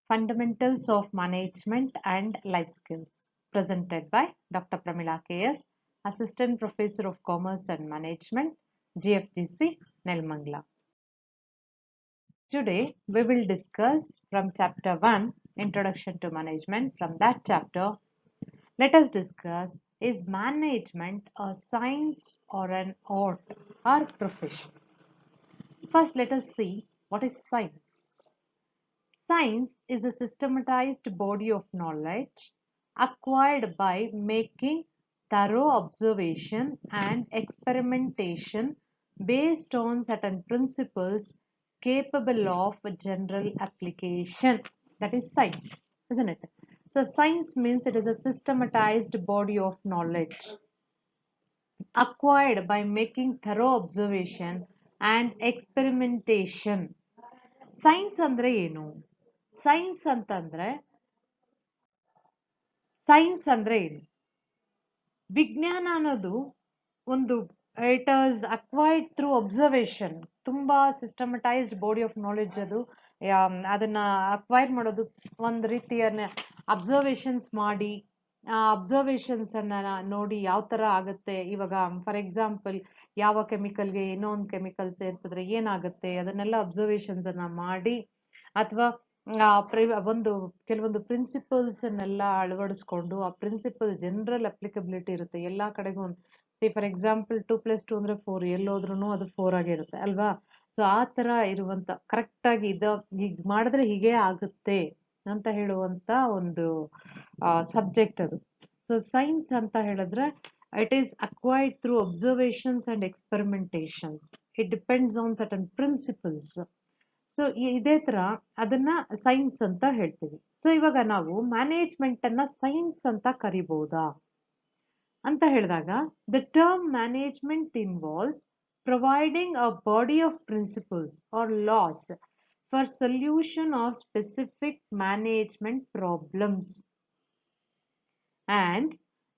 Fundamentals of Management and Life Skills, presented by Dr. Pramila KS, Assistant Professor of Commerce and Management, GFDC, Nelmangla. Today, we will discuss from Chapter 1, Introduction to Management. From that chapter, let us discuss, is management a science or an art or profession? First, let us see what is science. Science is a systematized body of knowledge acquired by making thorough observation and experimentation based on certain principles capable of general application. That is science, isn't it? So, science means it is a systematized body of knowledge acquired by making thorough observation and experimentation. Science ಅಂದ್ರೆ ಏನು? Science ಅಂತಂದ್ರೆ ಏನು? ವಿಜ್ಞಾನ ಅನ್ನೋದು ಒಂದು it is acquired through observation. ತುಂಬಾ systematised body of knowledge ಅದು. ಅದನ್ನ ಅಕ್ವೈರ್ ಮಾಡೋದು ಒಂದು ರೀತಿಯ ಅಬ್ಸರ್ವೇಷನ್ಸ್ ಮಾಡಿ, ಆ ಅಬ್ಸರ್ವೇಷನ್ಸ್ ಅನ್ನ ನೋಡಿ ಯಾವ ತರ ಆಗುತ್ತೆ. ಇವಾಗ ಫಾರ್ ಎಕ್ಸಾಂಪಲ್, ಯಾವ ಕೆಮಿಕಲ್ಗೆ ಏನೋ ಒಂದು ಕೆಮಿಕಲ್ ಸೇರಿಸಿದ್ರೆ ಏನಾಗುತ್ತೆ ಅದನ್ನೆಲ್ಲ ಅಬ್ಸರ್ವೇಷನ್ಸ್ ಅನ್ನ ಮಾಡಿ, ಅಥವಾ ಒಂದು ಕೆಲವೊಂದು ಪ್ರಿನ್ಸಿಪಲ್ಸ್ ಅನ್ನೆಲ್ಲ ಅಳವಡಿಸ್ಕೊಂಡು, ಆ ಪ್ರಿನ್ಸಿಪಲ್ ಜನರಲ್ ಅಪ್ಲಿಕಬಿಲಿಟಿ ಇರುತ್ತೆ ಎಲ್ಲಾ ಕಡೆಗೂ. ಫಾರ್ ಎಕ್ಸಾಂಪಲ್ 2+2 ಅಂದ್ರೆ 4, ಎಲ್ಲೋದ್ರೂ ಅದು 4 ಆಗೇ ಇರುತ್ತೆ ಅಲ್ವಾ? ಸೊ ಆ ತರ ಇರುವಂತ ಕರೆಕ್ಟ್ ಆಗಿ ಹೀಗ್ ಮಾಡಿದ್ರೆ ಹೀಗೆ ಆಗುತ್ತೆ ಅಂತ ಹೇಳುವಂತ ಒಂದು ಸಬ್ಜೆಕ್ಟ್ ಅದು. ಸೊ ಸೈನ್ಸ್ ಅಂತ ಹೇಳಿದ್ರೆ it is acquired through observations and experimentations. It depends on certain principles. So ಇದೇ ತರ ಅದನ್ನ ಸೈನ್ಸ್ ಅಂತ ಹೇಳ್ತೀವಿ. ಸೊ ಇವಾಗ ನಾವು ಮ್ಯಾನೇಜ್ಮೆಂಟ್ ಅನ್ನ ಸೈನ್ಸ್ ಅಂತ ಕರಿಬಹುದಾ ಅಂತ ಹೇಳಿದಾಗ, the term management involves providing a body of principles or laws for solution of specific management problems and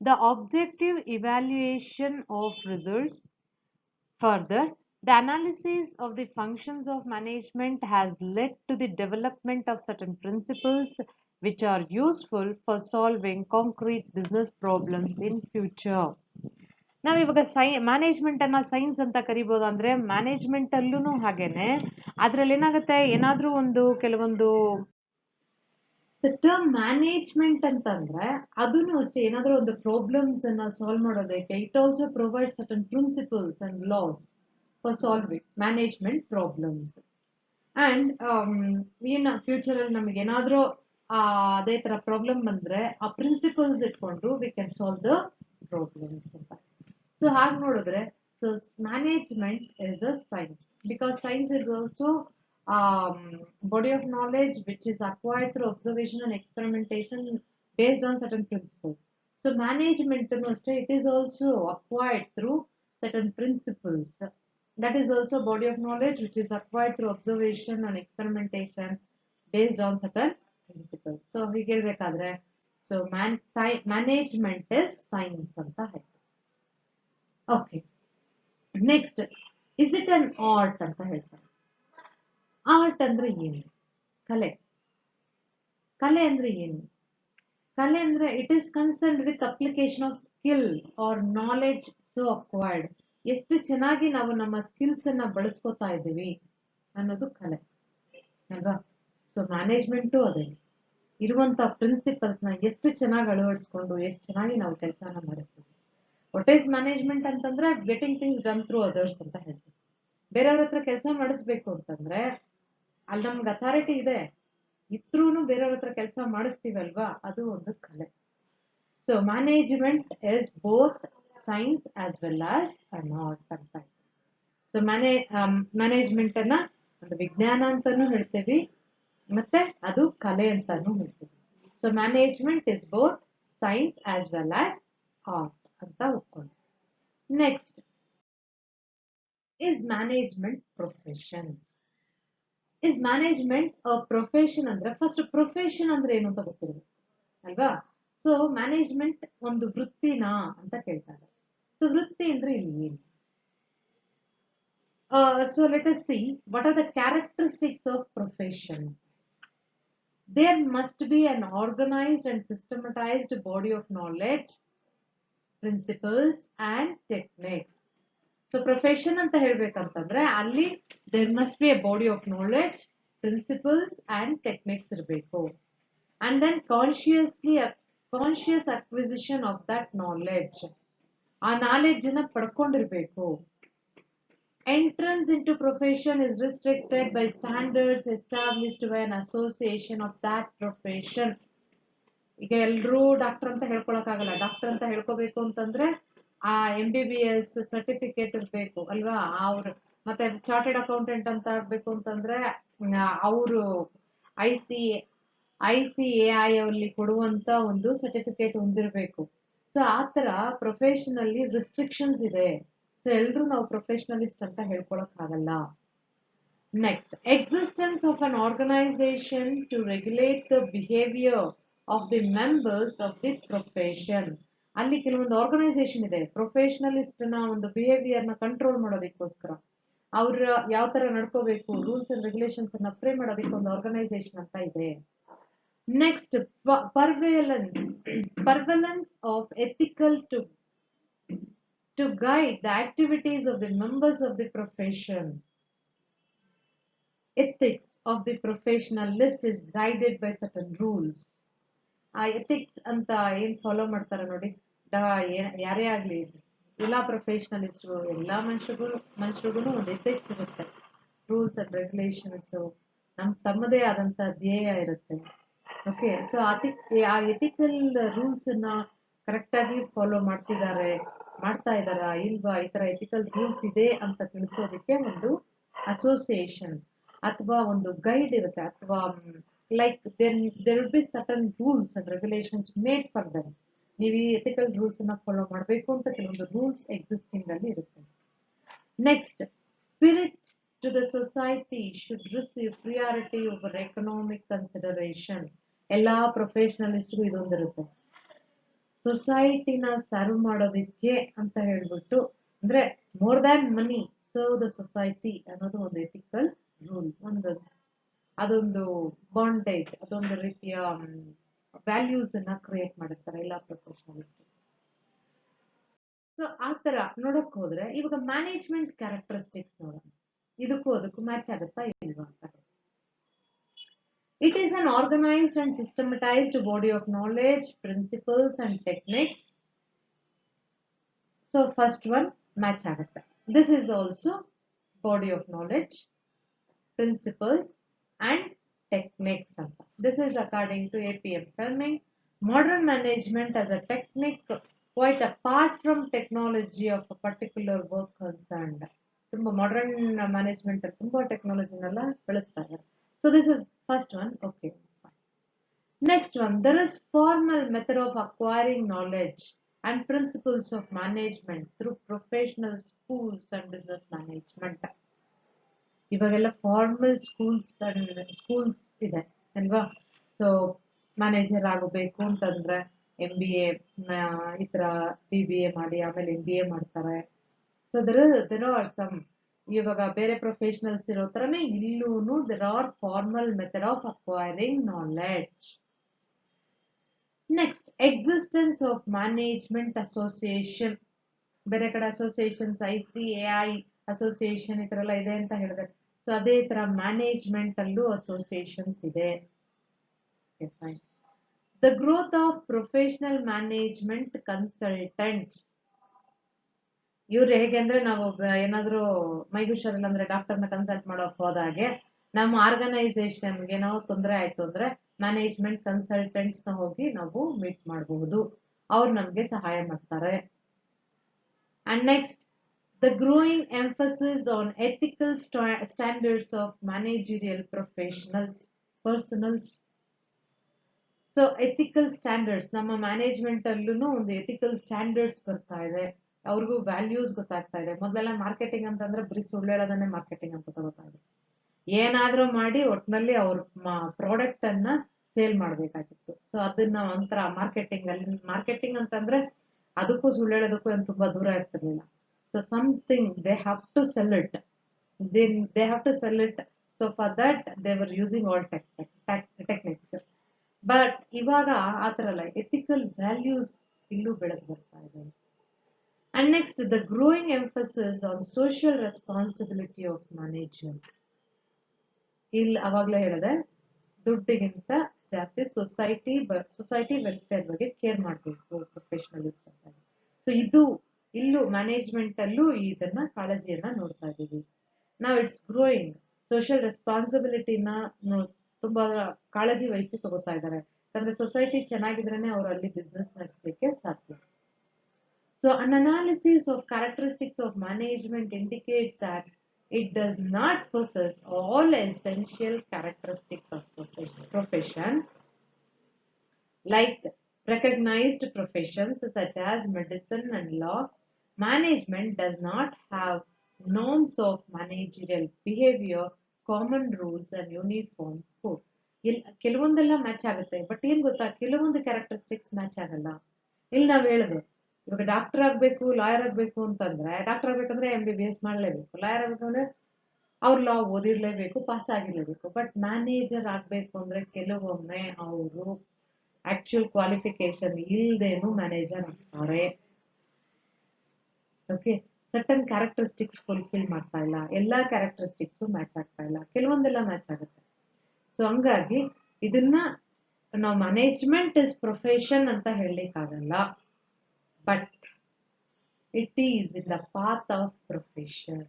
the objective evaluation of results. Further, the analysis of the functions of management has led to the development of certain principles which are useful for solving concrete business problems in future. ನಾವಿವಾಗ management ಅನ್ನ science ಅಂತ ಕರಿಬಹುದು. ಅಂದ್ರೆ management ಅಲ್ಲೂ ಹಾಗೇನೆ ಅದ್ರಲ್ಲಿ ಏನಾಗುತ್ತೆ, ಏನಾದ್ರೂ ಒಂದು ಕೆಲವೊಂದು ಟರ್ಮ್ ಮ್ಯಾನೇಜ್ಮೆಂಟ್ ಅಂತಂದ್ರೆ ಅದನ್ನು ಅಷ್ಟೇ, ಏನಾದ್ರೂ ಒಂದು ಪ್ರಾಬ್ಲಮ್ಸ್ ಅನ್ನ ಸಾಲ್ವ್ ಮಾಡೋದಕ್ಕೆ it also provide certain principles and loss for solving management problems. And future ಅಲ್ಲಿ ನಮ್ಗೆ ಏನಾದ್ರೂ ಅದೇ ತರ ಪ್ರಾಬ್ಲಮ್ ಬಂದ್ರೆ ಆ ಪ್ರಿನ್ಸಿಪಲ್ಸ್ ಇಟ್ಕೊಂಡು we can solve the problems ಅಂತ. ಸೊ ಹಾಗೆ ನೋಡಿದ್ರೆ, so management is a science because science is also body of knowledge which is acquired through observation and experimentation based on certain principles. So management it is also acquired through certain principles. That is also body of knowledge which is acquired through observation and experimentation based on certain principles. So hige helbekadre, so management is science anta ಹೇಳ್ತೀವಿ. Okay, next, is it an art ಅಂತ ಹೇಳ್ತಾರೆ. Art ಅಂದ್ರೆ ಏನು? ಕಲೆ. ಕಲೆ ಅಂದ್ರೆ ಏನು? ಕಲೆ ಅಂದ್ರೆ it is concerned with application of skill or knowledge so acquired. ಎಷ್ಟು ಚೆನ್ನಾಗಿ ನಾವು ನಮ್ಮ ಸ್ಕಿಲ್ಸ್ ಅನ್ನ ಬಳಸ್ಕೊತಾ ಇದ್ದೀವಿ ಅನ್ನೋದು ಕಲೆ ಅಲ್ವಾ? ಸೊ ಮ್ಯಾನೇಜ್ಮೆಂಟು ಅದೇ, ಇರುವಂತ ಪ್ರಿನ್ಸಿಪಲ್ಸ್ ನ ಎಷ್ಟು ಚೆನ್ನಾಗಿ ಅಳವಡಿಸ್ಕೊಂಡು ಎಷ್ಟು ಚೆನ್ನಾಗಿ ನಾವು ಕೆಲಸನ ಮಾಡಿಸ್ತೀವಿ. ವಾಟ್ ಈಸ್ ಮ್ಯಾನೇಜ್ಮೆಂಟ್ ಅಂತಂದ್ರೆ getting things done through others ಅಂತ ಹೇಳ್ತೀವಿ. ಬೇರೆಯವ್ರ ಹತ್ರ ಕೆಲಸ ಮಾಡಿಸ್ಬೇಕು ಅಂತಂದ್ರೆ ಅಲ್ಲಿ ನಮ್ಗೆ ಅಥಾರಿಟಿ ಇದೆ ಇದ್ರೂನು ಬೇರೆಯವ್ರ ಹತ್ರ ಕೆಲಸ ಮಾಡಿಸ್ತೀವಲ್ವಾ, ಅದು ಒಂದು ಕಲೆ. So management is both science as well as an art ಅಂತ. ಸೊ ಮ್ಯಾನೇಜ್ಮೆಂಟ್ ಅನ್ನ ಒಂದು ವಿಜ್ಞಾನ ಅಂತಾನು ಹೇಳ್ತೀವಿ, ಮತ್ತೆ ಅದು ಕಲೆ ಅಂತಾನು ಹೇಳ್ತೀವಿ. So management is both science as well as art ಅಂತ ಒಪ್ಕೊಂಡು. Next, is management profession. Is management a profession ಅಂದ್ರೆ ಫಸ್ಟ್ ಪ್ರೊಫೆಷನ್ ಅಂದ್ರೆ ಏನು ಅಂತ ಗೊತ್ತಿರಬೇಕು ಅಲ್ವಾ? ಸೊ ಮ್ಯಾನೇಜ್ಮೆಂಟ್ ಒಂದು ವೃತ್ತಿನಾ ಅಂತ ಕೇಳ್ತಾರೆ. ಸೊ ವೃತ್ತಿ ಅಂದ್ರೆ ಇಲ್ಲಿ ಏನು? So let us see what are the characteristics of profession. There must be an organized and systematized body of knowledge, principles and techniques. So profession ಅಂತ ಹೇಳ್ಬೇಕಂತಂದ್ರೆ ಅಲ್ಲಿ there must be a body of knowledge, principles and techniques ಇರಬೇಕು. And then conscious acquisition of that knowledge, ಆ knowledge ನ ಪಡ್ಕೊಂಡಿರ್ಬೇಕು. Entrance into profession is restricted by standards established by an association of that profession. ಈಗ ಎಲ್ರೂ doctor ಅಂತ ಹೇಳ್ಕೊಳಕ್ಕಾಗಲ್ಲ. Doctor ಅಂತ ಹೇಳ್ಕೋಬೇಕು ಅಂತಂದ್ರೆ ಆ MBBS ಸರ್ಟಿಫಿಕೇಟ್ ಇರ್ಬೇಕು ಅಲ್ವಾ. ಅವ್ರು ಮತ್ತೆ ಚಾರ್ಟೆಡ್ ಅಕೌಂಟೆಂಟ್ ಅಂತ ಆಗ್ಬೇಕು ಅಂತಂದ್ರೆ ಅವರು ICAI ಅಲ್ಲಿ ಕೊಡುವಂತ ಒಂದು ಸರ್ಟಿಫಿಕೇಟ್ ಹೊಂದಿರಬೇಕು. ಸೊ ಆತರ ಪ್ರೊಫೆಷನಲ್ಲಿ ರಿಸ್ಟ್ರಿಕ್ಷನ್ಸ್ ಇದೆ. ಸೊ ಎಲ್ರೂ ನಾವು ಪ್ರೊಫೆಷನಲಿಸ್ಟ್ ಅಂತ ಹೇಳ್ಕೊಳಕ್ಕಾಗಲ್ಲ. Next, existence of an organization to regulate the behavior of the members of the profession. ಅಲ್ಲಿ ಕೆಲವೊಂದು ಆರ್ಗನೈಸೇಷನ್ ಇದೆ ಪ್ರೊಫೆಷನಲಿಸ್ಟ್ ನ ಒಂದು ಬಿಹೇವಿಯರ್ ನ ಕಂಟ್ರೋಲ್ ಮಾಡೋದಕ್ಕೋಸ್ಕರ. ಅವ್ರ ಯಾವ ತರ ನಡ್ಕೋಬೇಕು, ರೂಲ್ಸ್ ಅಂಡ್ ರೆಗ್ಯುಲೇಷನ್ಸ್ ಅನ್ನ ಅಪ್ಲೈ ಮಾಡೋದಕ್ಕೆ ಒಂದು ಆರ್ಗನೈಸೇಷನ್ ಅಂತ ಇದೆ. Next, prevalence of ethical to guide the activities of the members of the profession. Ethics of the professionalist is guided by certain rules. ಆ ಎಥಿಕ್ಸ್ ಅಂತ ಏನ್ ಫಾಲೋ ಮಾಡ್ತಾರೆ ನೋಡಿ, ಯಾರೇ ಆಗ್ಲಿ ಎಲ್ಲಾ ಪ್ರೊಫೆಷನಲಿಸ್ಟ್ ಎಲ್ಲಾ ಮನುಷ್ಯರಿಗೂ ಒಂದು ಎಥಿಕ್ಸ್ ಇರುತ್ತೆ. ರೂಲ್ಸ್ ಅಂಡ್ ರೆಗ್ಯುಲೇಷನ್ಸ್ ತಮ್ಮದೇ ಆದಂತ ಧ್ಯೇಯ ಇರುತ್ತೆ. ಓಕೆ, ಸೊ ಆ ಎಥಿಕಲ್ ರೂಲ್ಸ್ ಅನ್ನ ಕರೆಕ್ಟ್ ಆಗಿ ಫಾಲೋ ಮಾಡ್ತಾ ಇದಾರಾ ಇಲ್ವಾ, ಈ ತರ ಎಥಿಕಲ್ ರೂಲ್ಸ್ ಇದೆ ಅಂತ ತಿಳಿಸೋದಕ್ಕೆ ಒಂದು ಅಸೋಸಿಯೇಷನ್ ಅಥವಾ ಒಂದು ಗೈಡ್ ಇರುತ್ತೆ. ಅಥವಾ like there will be certain rules and regulations made for them. ನೀವು ಈ ಎಥಿಕಲ್ ರೂಲ್ಸ್ ಅನ್ನ ಫಾಲೋ ಮಾಡಬೇಕು ಅಂತ ಕೆಲವೊಂದು ರೂಲ್ಸ್ ಎಕ್ಸಿಸ್ಟಿಂಗ್ ಅಲ್ಲಿ ಇರುತ್ತೆ. Next, spirit to the society should receive priority over economic consideration. ಎಲ್ಲಾ ಪ್ರೊಫೆಷನಲಿಸ್ಟ್ಗೂ ಇದೊಂದಿರುತ್ತೆ. ಸೊಸೈಟಿನ ಸರ್ವ್ ಮಾಡೋದಕ್ಕೆ ಅಂತ ಹೇಳ್ಬಿಟ್ಟು, ಅಂದ್ರೆ more than money serve the society ಅನ್ನೋದು ಒಂದು ಎಥಿಕಲ್ ರೂಲ್. ಅದೊಂದು ಬಾಂಡೇಜ್, ಅದೊಂದು ರೀತಿಯ ವ್ಯಾಲ್ಯೂಸ್ ಅನ್ನ ಕ್ರಿಯೇಟ್ ಮಾಡಿರ್ತಾರೆ ಎಲ್ಲ ಪ್ರೊಫೆಷನಲಿಸ್ಟ್. ಸೊ ಆ ತರ ನೋಡಕ್ ಹೋದ್ರೆ ಇವಾಗ ಮ್ಯಾನೇಜ್ಮೆಂಟ್ ಕ್ಯಾರೆಕ್ಟರಿಸ್ಟಿಕ್ಸ್ ನೋಡೋಣ, ಇದಕ್ಕೂ ಅದಕ್ಕೂ ಮ್ಯಾಚ್ ಆಗುತ್ತಾ ಇಲ್ವಾ ಅಂತ. It is an organized and systematized body of knowledge, principles and techniques. So first one match ಆಗುತ್ತೆ. This is also body of knowledge, principles and techniques ಅಂತ. This is according to APM Fleming. Modern management as a technique quite apart from technology of a particular work concerned. ತುಂಬಾ modern management ತುಂಬಾ ಟೆಕ್ನಾಲಜಿನೆಲ್ಲ ಬಳಸ್ತಾರೆ. So this is first one. Okay, fine. Next one, there is formal method of acquiring knowledge and principles of management through professional schools and business management. ಇವಾಗೆಲ್ಲ formal schools ಇದೆ ಅಲ್ವಾ. So manager ಆಗಬೇಕು ಅಂತಂದ್ರೆ MBA ಈ ತರ BBA ಮಾಡಿ ಆಮೇಲೆ MBA ಮಾಡ್ತಾರೆ. ಸೊ there are some, ಇವಾಗ ಬೇರೆ ಪ್ರೊಫೆಷನಲ್ಸ್ ಇರೋ ತರನೇ ಇಲ್ಲೂನು there are formal method of acquiring knowledge. Next, existence of management association. ಬೇರೆ ಕಡೆ ಅಸೋಸಿಯೇಷನ್ಸ್ ICAI ಅಸೋಸಿಯೇಷನ್ ಈ ತರ ಎಲ್ಲ ಇದೆ ಅಂತ ಹೇಳಿದ್ರೆ, ಸೊ ಅದೇ ತರ ಮ್ಯಾನೇಜ್ಮೆಂಟ್ ಅಲ್ಲೂ ಅಸೋಸಿಯೇಷನ್ಸ್ ಇದೆ. The growth of professional management consultants. ಇವ್ರು ಹೇಗೆ ಅಂದ್ರೆ, ನಾವು ಏನಾದ್ರು ಮೈಗೆ ಹುಷಾರಿಲ್ಲ ಅಂದ್ರೆ ಡಾಕ್ಟರ್ನ ಕನ್ಸಲ್ಟ್ ಮಾಡೋಕ್ ಹೋದಾಗೆ ನಮ್ಮ ಆರ್ಗನೈಸೇಷನ್ಗೆ ನಾವು ತೊಂದರೆ ಆಯ್ತು ಅಂದ್ರೆ ಮ್ಯಾನೇಜ್ಮೆಂಟ್ ಕನ್ಸಲ್ಟೆಂಟ್ಸ್ ನ ಹೋಗಿ ನಾವು ಮೀಟ್ ಮಾಡಬಹುದು, ಅವ್ರು ನಮ್ಗೆ ಸಹಾಯ ಮಾಡ್ತಾರೆ. And next, the growing emphasis on ethical standards of managerial personals. So ethical standards, ನಮ್ಮ ಮ್ಯಾನೇಜ್ಮೆಂಟ್ ಅಲ್ಲೂ ಒಂದು ಎಥಿಕಲ್ ಸ್ಟ್ಯಾಂಡರ್ಡ್ಸ್ ಬರ್ತಾ ಇದೆ, ಅವ್ರಿಗೂ ವ್ಯಾಲ್ಯೂಸ್ ಗೊತ್ತಾಗ್ತಾ ಇದೆ. ಮೊದಲೆಲ್ಲ ಮಾರ್ಕೆಟಿಂಗ್ ಅಂತಂದ್ರೆ ಬರೀ ಸುಳ್ಳು ಹೇಳೋದನ್ನೇ ಮಾರ್ಕೆಟಿಂಗ್ ಅಂತ ತಗೋತಾ ಇದೆ. ಏನಾದ್ರೂ ಮಾಡಿ ಒಟ್ನಲ್ಲಿ ಅವ್ರ ಪ್ರಾಡಕ್ಟ್ ಅನ್ನ ಸೇಲ್ ಮಾಡ್ಬೇಕಾಗಿತ್ತು. ಸೊ ಅದನ್ನ ಒಂಥರ ಮಾರ್ಕೆಟಿಂಗ್ ಅಂತಂದ್ರೆ ಅದಕ್ಕೂ ಸುಳ್ಳು ಹೇಳೋದಕ್ಕೂ ಏನು ತುಂಬಾ ದೂರ ಇರ್ತಿರ್ಲಿಲ್ಲ. So something they have to sell it. So for that they were using all techniques. ಇವಾಗ ಆ ಥರ ಅಲ್ಲ, ಎಥಿಕಲ್ ವ್ಯಾಲ್ಯೂಸ್ ಇಲ್ಲೂ ಬೆಳೆದು ಬರ್ತಾ ಇದೆ. And next, the growing emphasis on social responsibility of management. ಇಲ್ಲಿ ಅವಾಗಲೇ ಹೇಳಿದೆ, ದುಡ್ಡಿಗಿಂತ ಜಾಸ್ತಿ ಸೊಸೈಟಿ ವೆಲ್ಫೇರ್ ಬಗ್ಗೆ ಕೇರ್ ಮಾಡಬೇಕು ಪ್ರೊಫೆಷನಲಿಸ್ಟ್ ಅಂತ. ಸೊ ಇಲ್ಲೂ ಮ್ಯಾನೇಜ್ಮೆಂಟ್ ಅಲ್ಲೂ ಇದನ್ನ ಕಾಳಜಿಯನ್ನ ನೋಡ್ತಾ ಇದ್ದೀವಿ. ನಾವು ಇಟ್ಸ್ ಗ್ರೋಯಿಂಗ್, ಸೋಷಿಯಲ್ ರೆಸ್ಪಾನ್ಸಿಬಿಲಿಟಿನ ತುಂಬಾ ಕಾಳಜಿ ವಹಿಸಿ ತಗೋತಾ ಇದ್ದಾರೆ. ಯಾಕಂದ್ರೆ ಸೊಸೈಟಿ ಚೆನ್ನಾಗಿದ್ರೇನೆ ಅವರು ಅಲ್ಲಿ ಬಿಸ್ನೆಸ್ ನಡೆಸಲಿಕ್ಕೆ ಸಾಧ್ಯ. So an analysis of characteristics of management indicates that it does not possess all essential characteristics of profession, like recognized professions such as medicine and law. Management does not have norms of managerial behavior, common rules and uniform code. ಕೆಲವೊಂದೆಲ್ಲ match ಆಗುತ್ತೆ, but ಏನ್ ಗೊತ್ತಾ, ಕೆಲವೊಂದು characteristics match ಆಗಲ್ಲ. ಇಲ್ಲಿ ನಾವ್ ಹೇಳಿದ್ವಿ, ಇವಾಗ ಡಾಕ್ಟರ್ ಆಗ್ಬೇಕು, ಲಾಯರ್ ಆಗ್ಬೇಕು ಅಂತಂದ್ರೆ, ಡಾಕ್ಟರ್ ಆಗ್ಬೇಕಂದ್ರೆ MBBS ಮಾಡ್ಲೇಬೇಕು, ಲಾಯರ್ ಆಗ್ಬೇಕಂದ್ರೆ ಅವ್ರು ಲಾ ಓದಿರ್ಲೇಬೇಕು, ಪಾಸ್ ಆಗಿರ್ಲೇಬೇಕು. ಬಟ್ ಮ್ಯಾನೇಜರ್ ಆಗ್ಬೇಕು ಅಂದ್ರೆ ಕೆಲವೊಮ್ಮೆ ಅವರು ಆಕ್ಚುಯಲ್ ಕ್ವಾಲಿಫಿಕೇಶನ್ ಇಲ್ದೇನು ಮ್ಯಾನೇಜರ್ ಆಗ್ತಾರೆ. ಓಕೆ, ಸರ್ಟನ್ ಕ್ಯಾರೆಕ್ಟರಿಸ್ಟಿಕ್ಸ್ ಫುಲ್ಫಿಲ್ ಮಾಡ್ತಾ ಇಲ್ಲ, ಎಲ್ಲಾ ಕ್ಯಾರೆಕ್ಟರಿಸ್ಟಿಕ್ಸ್ ಮ್ಯಾಚ್ ಆಗ್ತಾ ಇಲ್ಲ, ಕೆಲವೊಂದೆಲ್ಲ ಮ್ಯಾಚ್ ಆಗುತ್ತೆ. ಸೊ ಹಂಗಾಗಿ ಇದನ್ನ ನಾವು ಮ್ಯಾನೇಜ್ಮೆಂಟ್ ಇಸ್ ಪ್ರೊಫೆಷನ್ ಅಂತ ಹೇಳಲಿಕ್ಕಾಗಲ್ಲ, but it is in the path of profession.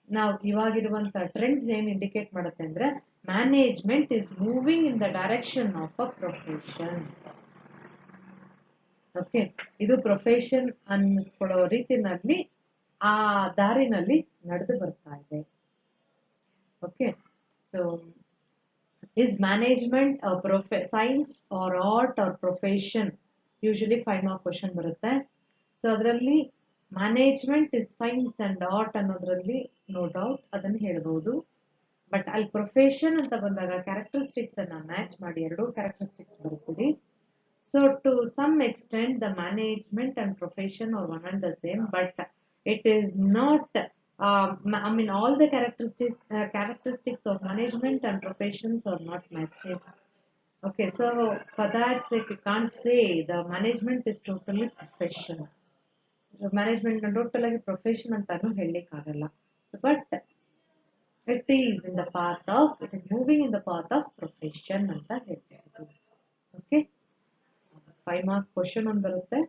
ನಾವು ಇವಾಗಿರುವಂತ ಟ್ರೆಂಡ್ಸ್ ಏನ್ ಇಂಡಿಕೇಟ್ ಮಾಡುತ್ತೆ ಅಂದ್ರೆ, management is moving in the direction of a profession. Okay, ಇದು ಪ್ರೊಫೆಷನ್ ಅನ್ನಿಸ್ಕೊಳ್ಳೋ ರೀತಿನಲ್ಲಿ ಆ ದಾರಿನಲ್ಲಿ ನಡೆದು ಬರ್ತಾ ಇದೆ. Okay, so is management a science or art or profession? Usually 5 mark question ಬರುತ್ತೆ. ಸೊ ಅದರಲ್ಲಿ management is science and art ಅನ್ನೋದ್ರಲ್ಲಿ ನೋ ಡೌಟ್ ಅದನ್ನು ಹೇಳ್ಬೋದು. ಬಟ್ ಅಲ್ಲಿ ಪ್ರೊಫೆಷನ್ ಅಂತ ಬಂದಾಗ ಕ್ಯಾರೆಕ್ಟರಿಸ್ಟಿಕ್ಸ್ ಅನ್ನ ಮ್ಯಾಚ್ ಮಾಡಿ ಎರಡೂ ಕ್ಯಾರೆಕ್ಟರಿಸ್ಟಿಕ್ಸ್ ಬರ್ತೀವಿ. So to some extent the management and profession are one and the same, but it is not I mean, all the characteristics of management and professions are not matching. Okay, so for that sake, you can't say the management is totally profession. So management and totally profession ಅಂತಾನು ಹೇಳಲಿಕ್ಕಾಗಲ್ಲ. But it is in the path of, it is moving in the path of profession ಅಂತ ಹೇಳ್ತೀವಿ. Okay, 5 mark question ಒಂದು ಬರುತ್ತೆ.